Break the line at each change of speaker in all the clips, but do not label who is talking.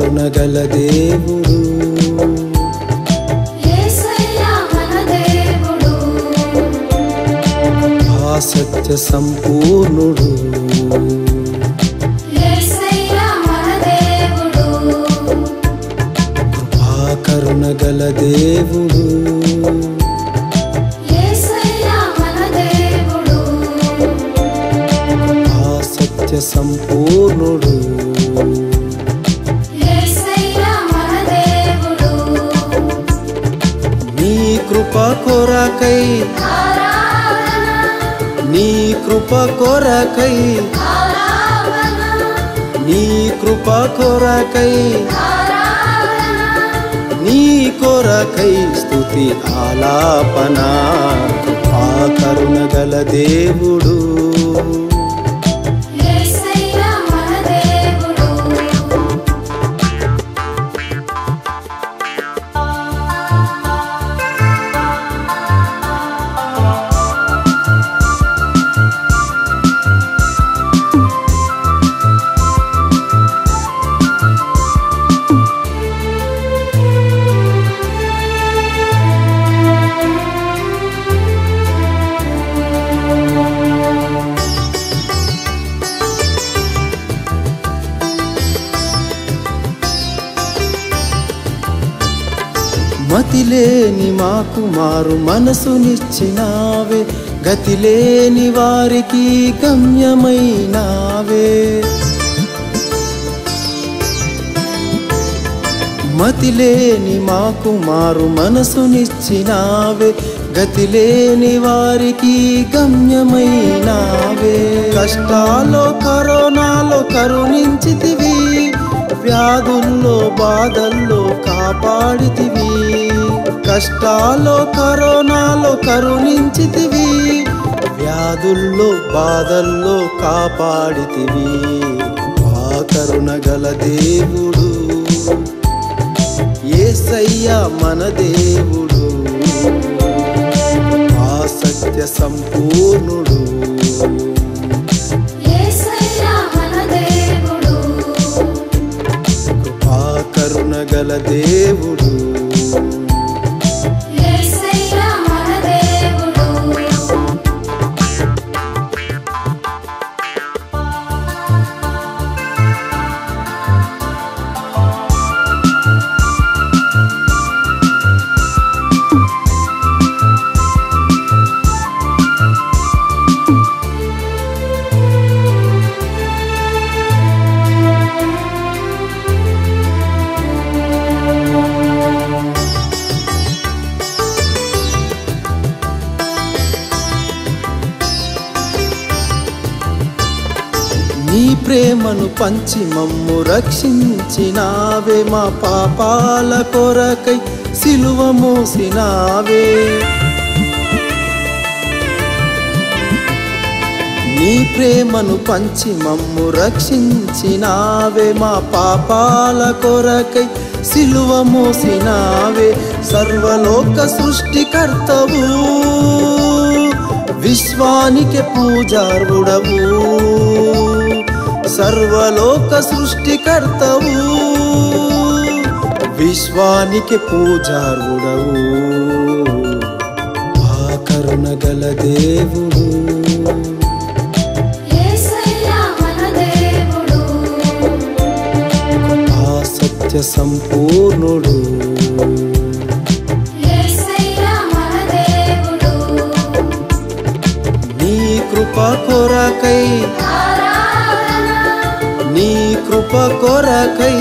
కరుణగల దేవుడు
యేసయ్యా మన దేవుడు
కృపా సత్య సంపూర్ణుడు
యేసయ్యా మన దేవుడు
కృపా కరుణగల దేవుడు
యేసయ్యా మన దేవుడు
కృపా సత్య సంపూర్ణుడు
యేసయ్యా మన దేవుడు
నీ కృప కొరకై
ఆరాధన
నీ కృప కొరకై
ఆరాధన
నీ కృప కొరకై
ఆరాధన
నీ కొరకై స్తుతి ఆలాపన కృపా కరుణగల దేవుడు
యేసయ్యా మన దేవుడు
మతిలేని మాకు మారు మనసునిచ్చినావే గతిలేని వారికి గమ్యమైనావే మతిలేని మాకు మారు మనసునిచ్చినావే గతిలేని వారికి గమ్యమైనావే కష్టాల్లో కరోనాలో కరుణించితివి వ్యాధుల్లో బాధల్లో కాపాడితివి కష్టాల్లో కరోనాలో కరుణించితివి వ్యాధుల్లో బాధల్లో కాపాడితివి ఆ కరుణగల దేవుడు యేసయ్యా మన దేవుడు ఆ సత్య సంపూర్ణుడు
యేసయ్యా మన దేవుడు
కృపా కరుణగల దేవుడు
యేసయ్యా మన దేవుడు
నీ ప్రేమను పంచి మమ్ము రక్షించినావే మా పాపాల కొరకై సిలువ మోసినావే నీ ప్రేమను పంచి మమ్ము రక్షించినావే మా పాపాల కొరకై సిలువ మోసినావే సర్వలోక సృష్టికర్తవు విశ్వానికి పూజార్వుడవు సర్వలోక సృష్టికర్తవు విశ్వానికి పూజార్వుడవు ఆ కరుణగల దేవుడు
యేసయ్యా మన దేవుడు
ఆ సత్య సంపూర్ణుడు
యేసయ్యా మన దేవుడు
నీ కృప కొరకై
ఆరాధన
నీ కృప కొరకై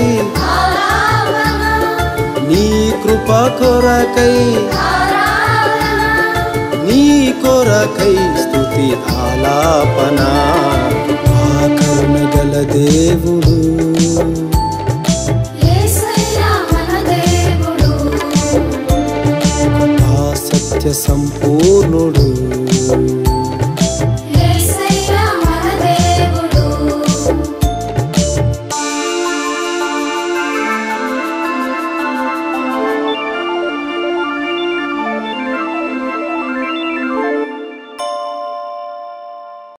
ఆరాధన
నీ కృప కొరకై
ఆరాధన
నీ కొరకై స్తుతి ఆలాపన ఆ కరుణగల దేవుడు
యేసయ్యా మన దేవుడు
ఆ సత్య సంపూర్ణుడు